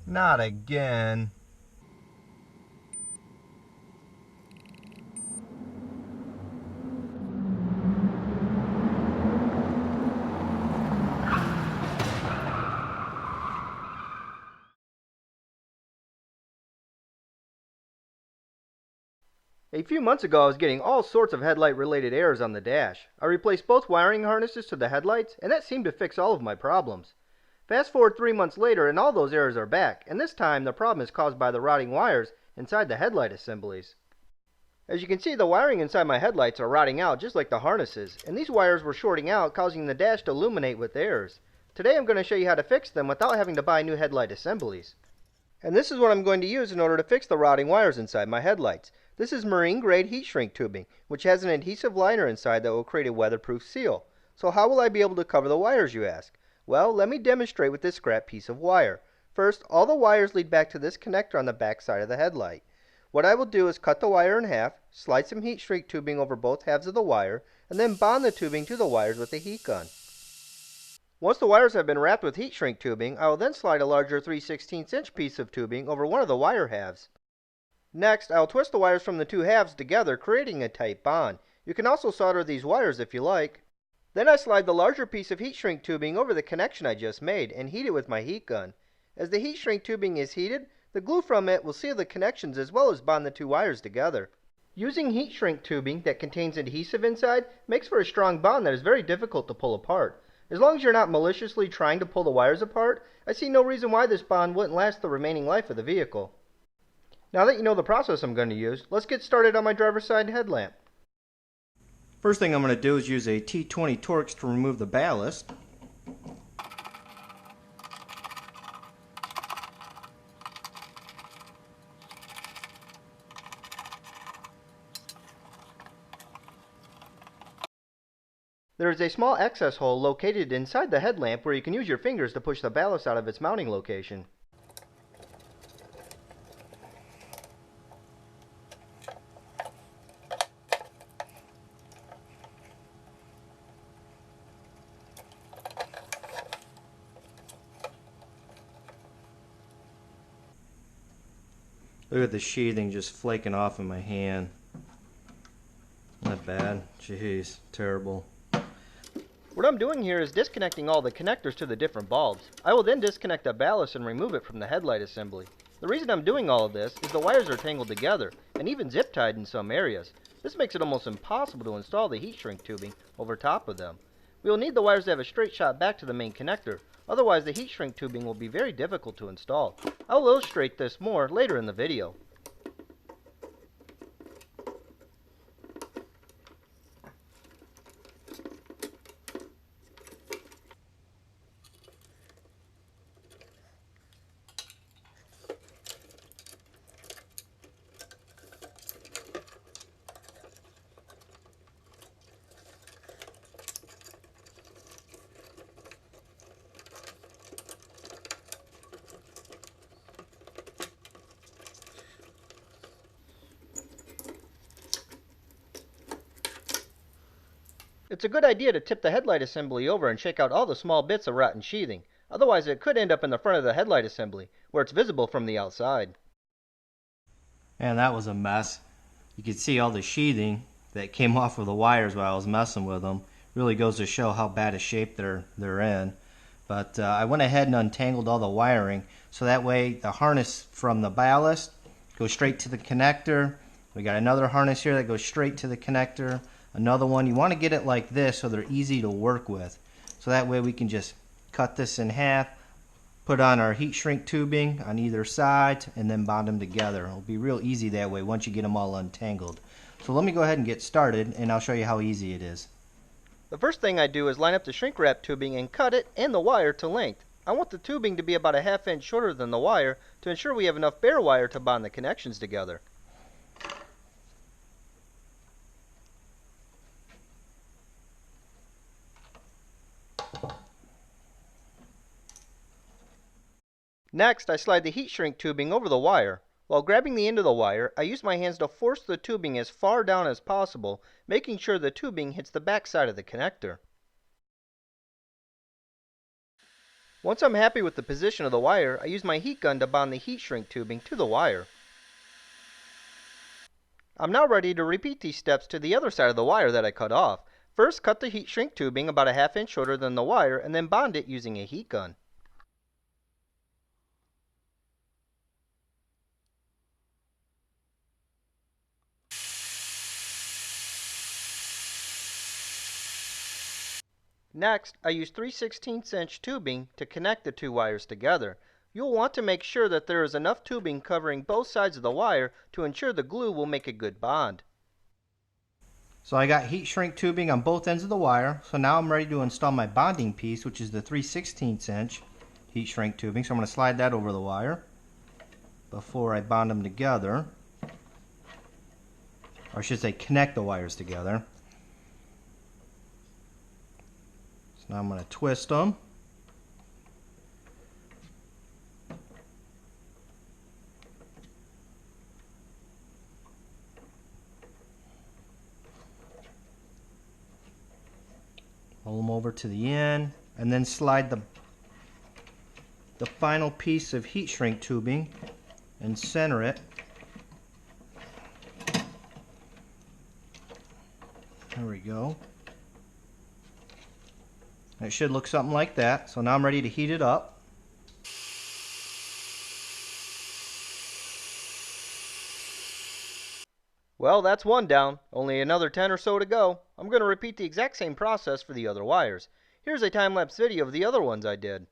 Not again. A few months ago, I was getting all sorts of headlight-related errors on the dash. I replaced both wiring harnesses to the headlights, and that seemed to fix all of my problems. Fast forward 3 months later, and all those errors are back, and this time the problem is caused by the rotting wires inside the headlight assemblies. As you can see, the wiring inside my headlights are rotting out just like the harnesses, and these wires were shorting out, causing the dash to illuminate with errors. Today I'm going to show you how to fix them without having to buy new headlight assemblies. And this is what I'm going to use in order to fix the rotting wires inside my headlights. This is marine grade heat shrink tubing, which has an adhesive liner inside that will create a weatherproof seal. So how will I be able to cover the wires, you ask? Well, let me demonstrate with this scrap piece of wire. First, all the wires lead back to this connector on the back side of the headlight. What I will do is cut the wire in half, slide some heat shrink tubing over both halves of the wire, and then bond the tubing to the wires with a heat gun. Once the wires have been wrapped with heat shrink tubing, I will then slide a larger 3/16" piece of tubing over one of the wire halves. Next, I will twist the wires from the two halves together, creating a tight bond. You can also solder these wires if you like. Then I slide the larger piece of heat shrink tubing over the connection I just made and heat it with my heat gun. As the heat shrink tubing is heated, the glue from it will seal the connections as well as bond the two wires together. Using heat shrink tubing that contains adhesive inside makes for a strong bond that is very difficult to pull apart. As long as you're not maliciously trying to pull the wires apart, I see no reason why this bond wouldn't last the remaining life of the vehicle. Now that you know the process I'm going to use, let's get started on my driver's side headlamp. First thing I'm going to do is use a T20 Torx to remove the ballast. There is a small access hole located inside the headlamp where you can use your fingers to push the ballast out of its mounting location. Look at the sheathing just flaking off in my hand. Not bad. Jeez, terrible. What I'm doing here is disconnecting all the connectors to the different bulbs. I will then disconnect the ballast and remove it from the headlight assembly. The reason I'm doing all of this is the wires are tangled together and even zip tied in some areas. This makes it almost impossible to install the heat shrink tubing over top of them. We will need the wires to have a straight shot back to the main connector, otherwise the heat shrink tubing will be very difficult to install. I'll illustrate this more later in the video. It's a good idea to tip the headlight assembly over and shake out all the small bits of rotten sheathing. Otherwise it could end up in the front of the headlight assembly, where it's visible from the outside. Man, that was a mess. You could see all the sheathing that came off of the wires while I was messing with them. Really goes to show how bad a shape they're in. But I went ahead and untangled all the wiring, so that way the harness from the ballast goes straight to the connector. We got another harness here that goes straight to the connector. Another one. You want to get it like this so they're easy to work with. So that way we can just cut this in half, put on our heat shrink tubing on either side, and then bond them together. It'll be real easy that way once you get them all untangled. So let me go ahead and get started, and I'll show you how easy it is. The first thing I do is line up the shrink wrap tubing and cut it and the wire to length. I want the tubing to be about a ½ inch shorter than the wire to ensure we have enough bare wire to bond the connections together. Next, I slide the heat shrink tubing over the wire. While grabbing the end of the wire, I use my hands to force the tubing as far down as possible, making sure the tubing hits the back side of the connector. Once I'm happy with the position of the wire, I use my heat gun to bond the heat shrink tubing to the wire. I'm now ready to repeat these steps to the other side of the wire that I cut off. First, cut the heat shrink tubing about a ½ inch shorter than the wire and then bond it using a heat gun. Next, I use 3/16" tubing to connect the two wires together. You'll want to make sure that there is enough tubing covering both sides of the wire to ensure the glue will make a good bond. So I got heat shrink tubing on both ends of the wire, so now I'm ready to install my bonding piece, which is the 3/16" heat shrink tubing. So I'm going to slide that over the wire before I bond them together, or I should say connect the wires together. Now I'm going to twist them. Pull them over to the end and then slide the final piece of heat shrink tubing and center it. There we go. It should look something like that. So now I'm ready to heat it up. Well, that's one down. Only another 10 or so to go. I'm going to repeat the exact same process for the other wires. Here's a time-lapse video of the other ones I did.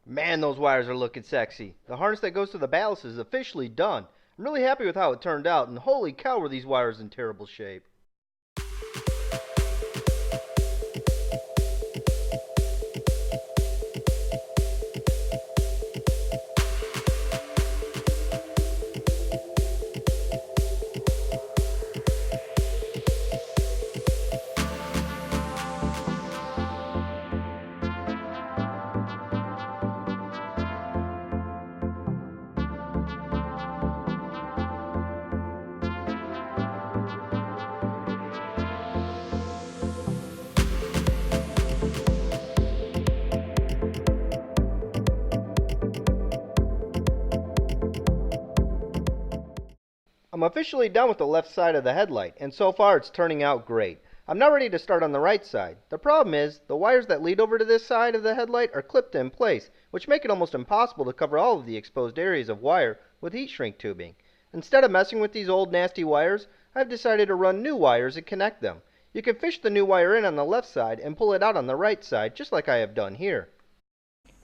Man, those wires are looking sexy. The harness that goes to the ballast is officially done. I'm really happy with how it turned out, and holy cow were these wires in terrible shape. I'm officially done with the left side of the headlight, and so far it's turning out great. I'm now ready to start on the right side. The problem is, the wires that lead over to this side of the headlight are clipped in place, which make it almost impossible to cover all of the exposed areas of wire with heat shrink tubing. Instead of messing with these old nasty wires, I've decided to run new wires and connect them. You can fish the new wire in on the left side and pull it out on the right side, just like I have done here.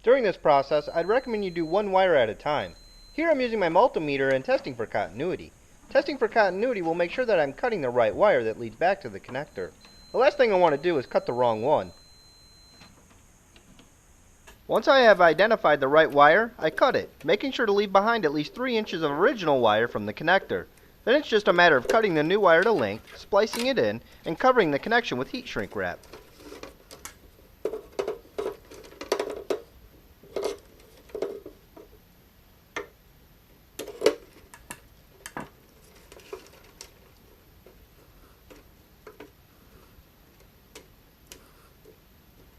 During this process, I'd recommend you do one wire at a time. Here I'm using my multimeter and testing for continuity. Testing for continuity will make sure that I'm cutting the right wire that leads back to the connector. The last thing I want to do is cut the wrong one. Once I have identified the right wire, I cut it, making sure to leave behind at least 3 inches of original wire from the connector. Then it's just a matter of cutting the new wire to length, splicing it in, and covering the connection with heat shrink wrap.